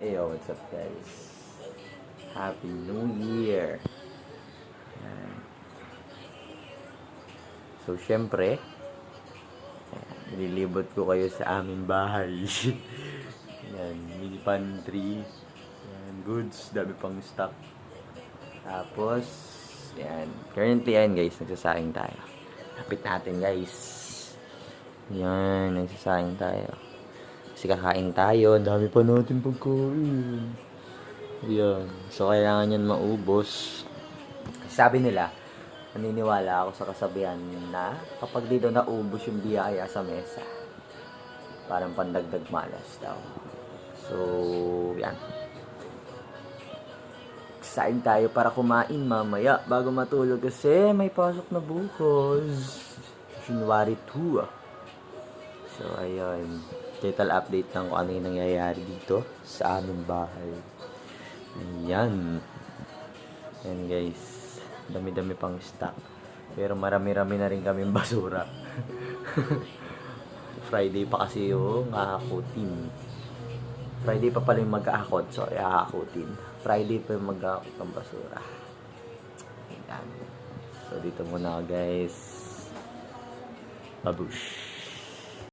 Hey, what's up guys? Happy New Year! Yan. So, syempre, nililibot ko kayo sa aming bahay. Yan, mini pantry. Yan, goods, dami pang stock. Tapos, yan. Currently, yan guys, nagsasaing tayo. Kapit natin guys. Yan, nagsasaing tayo. Kasi kakain tayo, ang dami pa natin pagkain. Yan. So, kailangan yan maubos. Sabi nila, naniniwala ako sa kasabihan na kapag dito naubos yung biyaya sa mesa, parang pandagdag malas daw. So, yan. Excited tayo para kumain mamaya bago matulog kasi may pasok na bukas. January 2. So, ayun. Total update lang kung ano yung nangyayari dito sa aming bahay. Ayan. Ayan guys. Dami-dami pang stock. Pero marami-rami na rin kaming basura. Friday pa kasi yung ahakutin. Friday pa pala yung mag-aakot. Sorry, ahakutin. Friday pa yung mag-aakot ng basura. Ayan. So dito muna guys. Babush.